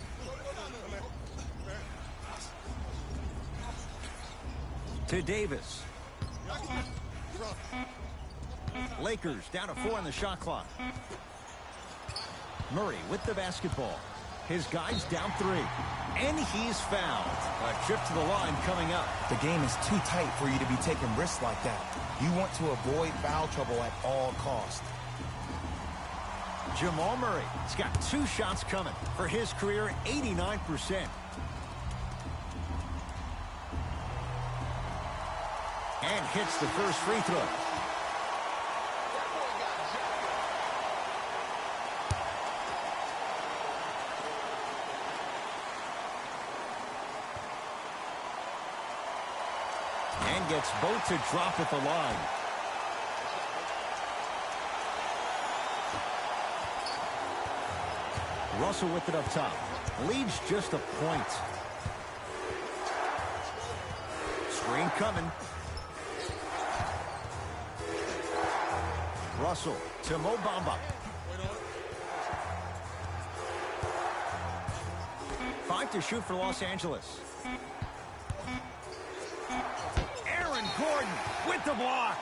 To Davis. Lakers down to 4 on the shot clock. Murray with the basketball. His guy's down 3. And he's fouled. A trip to the line coming up. The game is too tight for you to be taking risks like that. You want to avoid foul trouble at all costs. Jamal Murray has got 2 shots coming for his career 89%. And hits the first free throw. And gets both to drop at the line. Russell with it up top. Leads just a point. Screen coming. Russell to Mo Bamba. 5 to shoot for Los Angeles. Aaron Gordon with the block.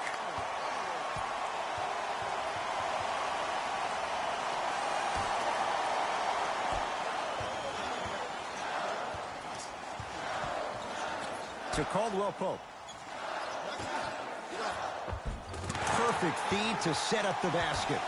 To Caldwell Pope. Perfect feed to set up the basket.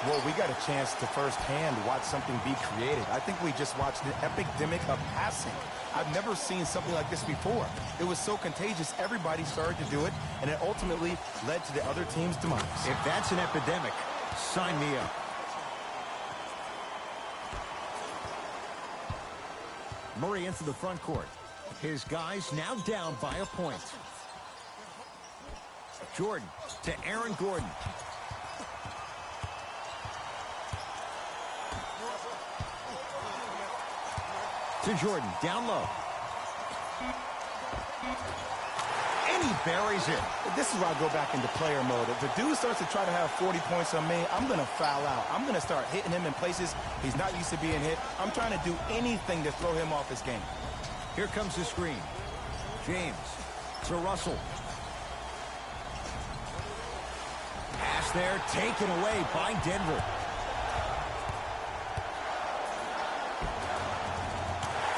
Well, we got a chance to firsthand watch something be created. I think we just watched an epidemic of passing. I've never seen something like this before. It was so contagious, everybody started to do it, and it ultimately led to the other team's demise. If that's an epidemic, sign me up. Murray into the front court. His guys now down by a point. Jordan to Aaron Gordon. To Jordan, down low. And he buries it. This is where I go back into player mode. If the dude starts to try to have 40 points on me, I'm going to foul out. I'm going to start hitting him in places he's not used to being hit. I'm trying to do anything to throw him off his game. Here comes the screen. James to Russell. Pass there, taken away by Denver.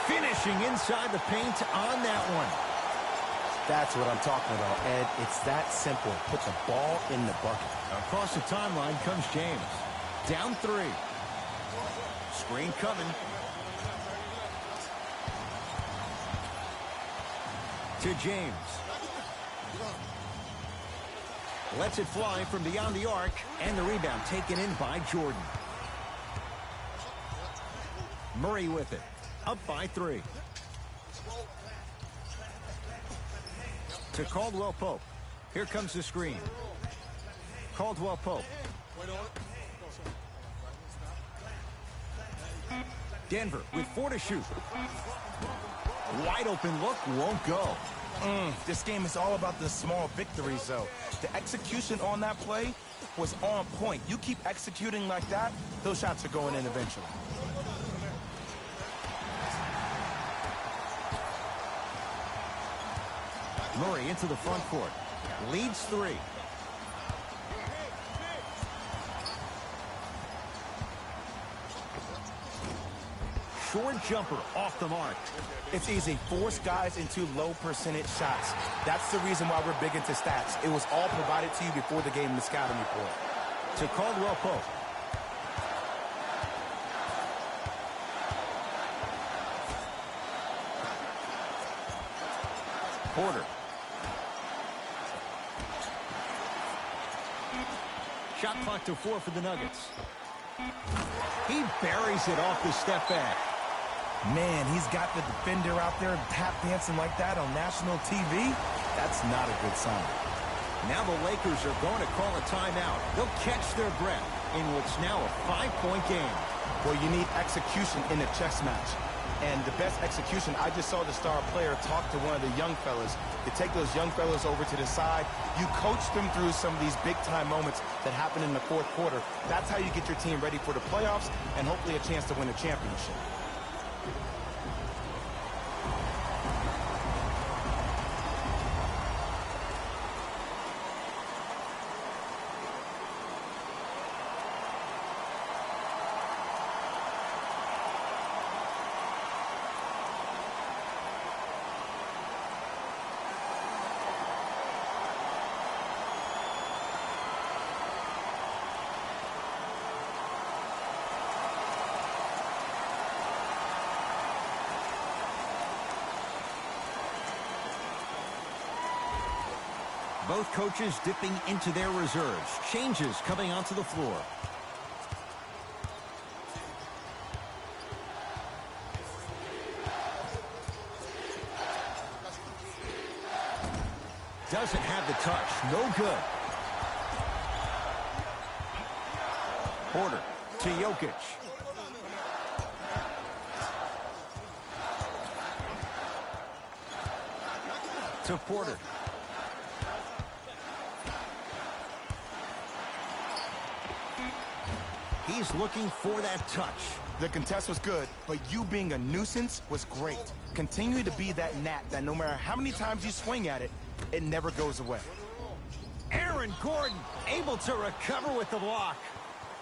Finishing inside the paint on that one. That's what I'm talking about, Ed. It's that simple. Put the ball in the bucket. Across the timeline comes James. Down 3. Screen coming. To James. Lets it fly from beyond the arc, and the rebound taken in by Jordan. Murray with it. Up by 3. To Caldwell Pope. Here comes the screen. Caldwell Pope. Denver with 4 to shoot. Wide open look, won't go. This game is all about the small victories, though. The execution on that play was on point. You keep executing like that, those shots are going in eventually. Murray into the front court. Leads 3. Short jumper off the mark. It's easy. Force guys into low percentage shots. That's the reason why we're big into stats. It was all provided to you before the game in the scouting report. To Caldwell Pope. Porter. Shot clock to 4 for the Nuggets. He buries it off the step back. Man, he's got the defender out there tap dancing like that on national TV. That's not a good sign. Now the Lakers are going to call a timeout. They'll catch their breath in what's now a 5-point game. Well, you need execution in a chess match. And the best execution, I just saw the star player talk to one of the young fellas. You take those young fellas over to the side. You coach them through some of these big-time moments that happen in the fourth quarter. That's how you get your team ready for the playoffs and hopefully a chance to win a championship. Both coaches dipping into their reserves. Changes coming onto the floor. Doesn't have the touch. No good. Porter to Jokic. To Porter. He's looking for that touch. The contest was good, but you being a nuisance was great. Continue to be that gnat that no matter how many times you swing at it, it never goes away. Aaron Gordon able to recover with the block.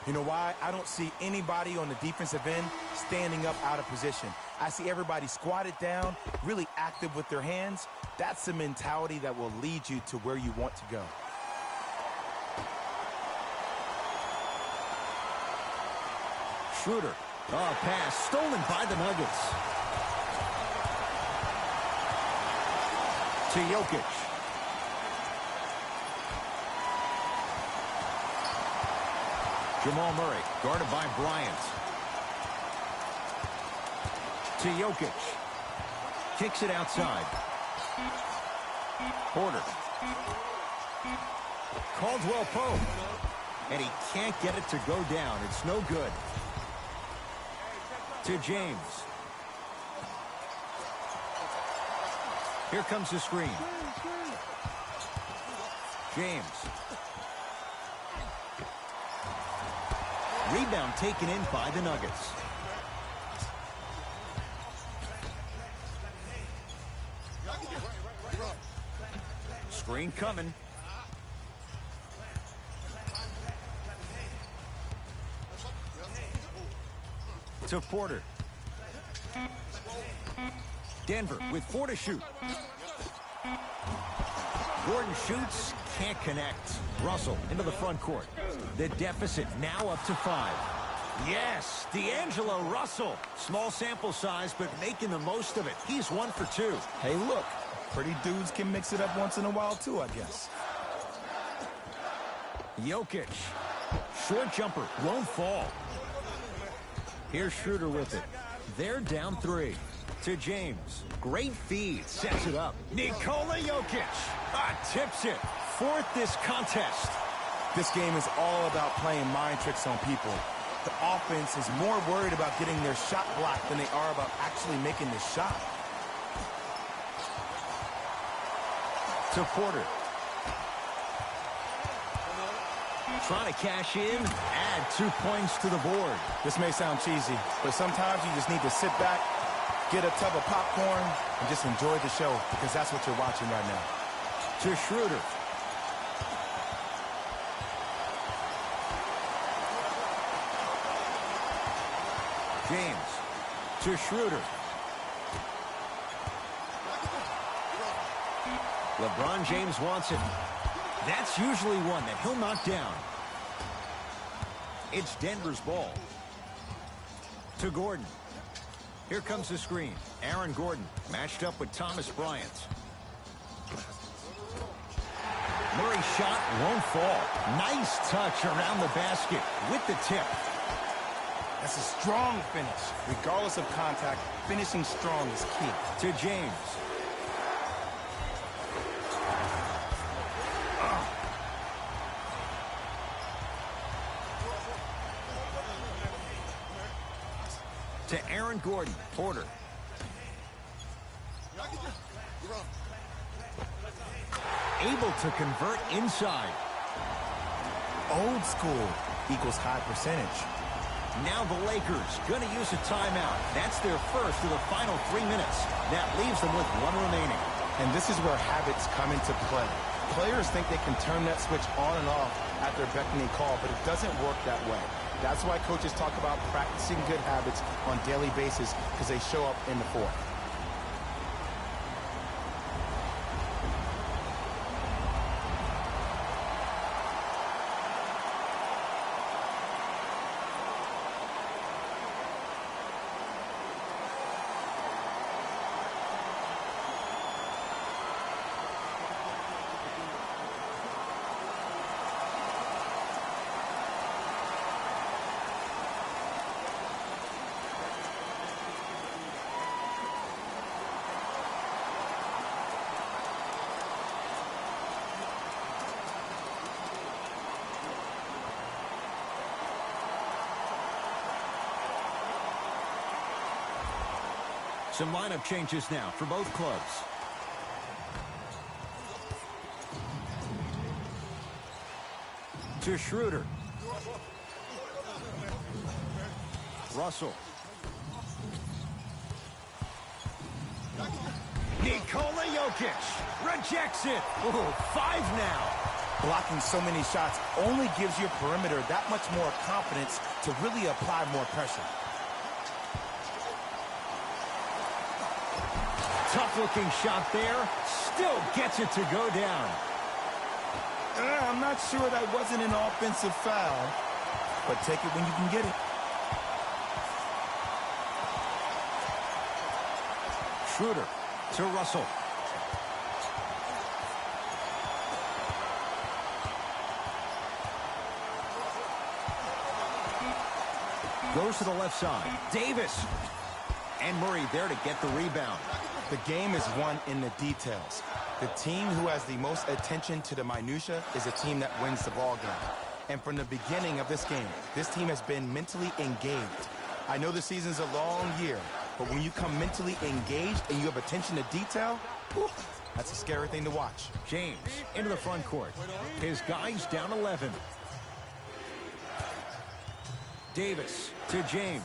You know why? I don't see anybody on the defensive end standing up out of position. I see everybody squatted down, really active with their hands. That's the mentality that will lead you to where you want to go. Schroeder. Oh, pass stolen by the Nuggets. To Jokic. Jamal Murray, guarded by Bryant. To Jokic. Kicks it outside. Porter. Caldwell Pope. And he can't get it to go down. It's no good. To James. Here comes the screen. James. Rebound taken in by the Nuggets. Screen coming. To Porter. Denver with 4 to shoot. Gordon shoots, can't connect. Russell into the front court. The deficit now up to 5. Yes, D'Angelo Russell. Small sample size, but making the most of it. He's 1 for 2. Hey, look, pretty dudes can mix it up once in a while too, I guess. Jokic. Short jumper, won't fall. Here's Schroeder with it. They're down 3. To James. Great feed. Sets it up. Nikola Jokic. Tips it. 4th this contest. This game is all about playing mind tricks on people. The offense is more worried about getting their shot blocked than they are about actually making the shot. To Porter. Trying to cash in, add 2 points to the board. This may sound cheesy, but sometimes you just need to sit back, get a tub of popcorn, and just enjoy the show, because that's what you're watching right now. To Schroeder. James. To Schroeder. LeBron James wants it. That's usually one that he'll knock down. It's Denver's ball. To Gordon. Here comes the screen. Aaron Gordon matched up with Thomas Bryant. Murray's shot won't fall. Nice touch around the basket with the tip. That's a strong finish. Regardless of contact, finishing strong is key. To James. To Aaron Gordon. Porter. Able to convert inside. Old school equals high percentage. Now the Lakers going to use a timeout. That's their first of the final 3 minutes. That leaves them with one remaining. And this is where habits come into play. Players think they can turn that switch on and off at their beckoning call, but it doesn't work that way. That's why coaches talk about practicing good habits on a daily basis, because they show up in the fourth. Some lineup changes now for both clubs. To Schroeder. Russell. Nikola Jokic rejects it. Ooh, 5 now. Blocking so many shots only gives your perimeter that much more confidence to really apply more pressure. Tough-looking shot there. Still gets it to go down. I'm not sure that wasn't an offensive foul, but take it when you can get it. Schroeder to Russell. Goes to the left side. Davis. And Murray there to get the rebound. The game is won in the details. The team who has the most attention to the minutia is a team that wins the ball game. And from the beginning of this game, this team has been mentally engaged. I know the season's a long year, but when you come mentally engaged and you have attention to detail, whew, that's a scary thing to watch. James into the front court. His guys down 11. Davis to James.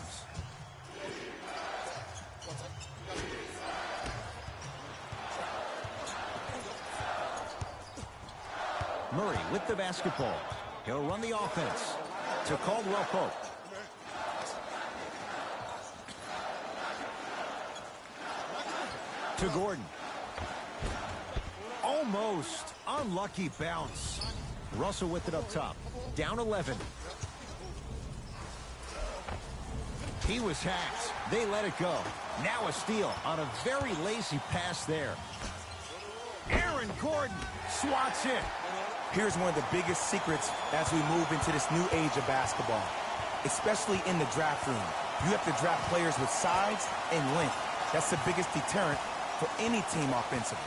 Murray with the basketball. He'll run the offense to Caldwell Pope. To Gordon. Almost. Unlucky bounce. Russell with it up top. Down 11. He was hacked. They let it go. Now a steal on a very lazy pass there. Aaron Gordon swats it. Here's one of the biggest secrets as we move into this new age of basketball, especially in the draft room. You have to draft players with size and length. That's the biggest deterrent for any team offensively.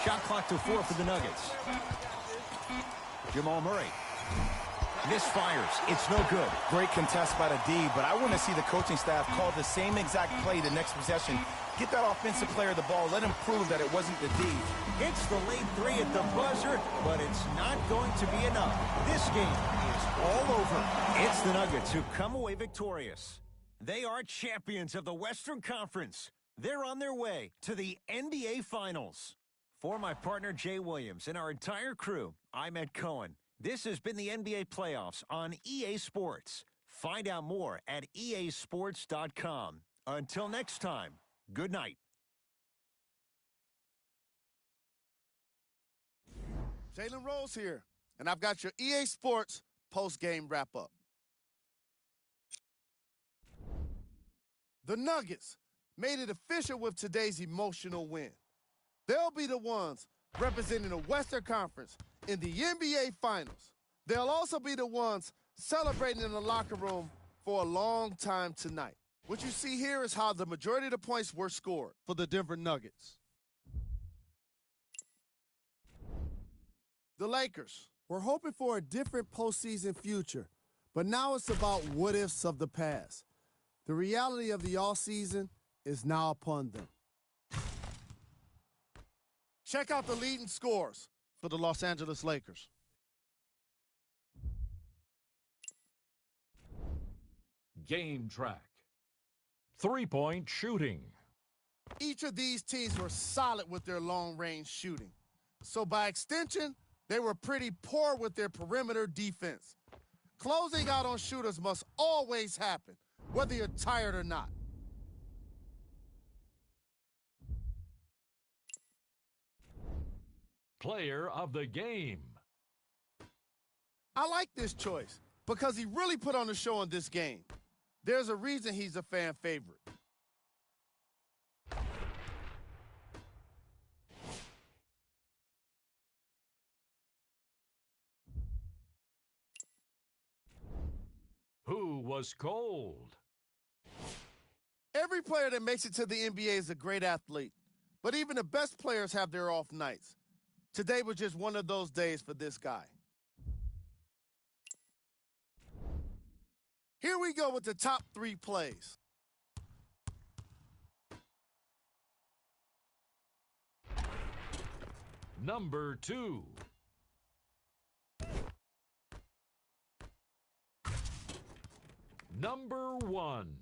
Shot clock to 4 for the Nuggets. Jamal Murray. Misfires. It's no good. Great contest by the D, but I want to see the coaching staff call the same exact play the next possession. Get that offensive player the ball. Let him prove that it wasn't the D. It's the late 3 at the buzzer, but it's not going to be enough. This game is all over. It's the Nuggets who come away victorious. They are champions of the Western Conference. They're on their way to the NBA Finals. For my partner, Jay Williams, and our entire crew, I'm Ed Cohen. This has been the NBA Playoffs on EA Sports. Find out more at easports.com. Until next time, good night. Jalen Rose here, and I've got your EA Sports post-game wrap-up. The Nuggets made it official with today's emotional win. They'll be the ones representing the Western Conference in the NBA Finals. They'll also be the ones celebrating in the locker room for a long time tonight. What you see here is how the majority of the points were scored for the Denver Nuggets. The Lakers were hoping for a different postseason future, but now it's about what-ifs of the past. The reality of the offseason is now upon them. Check out the leading scores for the Los Angeles Lakers. Game track. 3-point shooting. Each of these teams were solid with their long-range shooting. So by extension, they were pretty poor with their perimeter defense. Closing out on shooters must always happen, whether you're tired or not. Player of the game. I like this choice because he really put on the show in this game. There's a reason he's a fan favorite. Who was cold? Every player that makes it to the NBA is a great athlete, but even the best players have their off nights. Today was just one of those days for this guy. Here we go with the top 3 plays. Number 2. Number 1.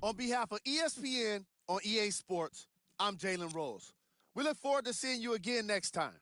On behalf of ESPN on EA Sports, I'm Jalen Rose. We look forward to seeing you again next time.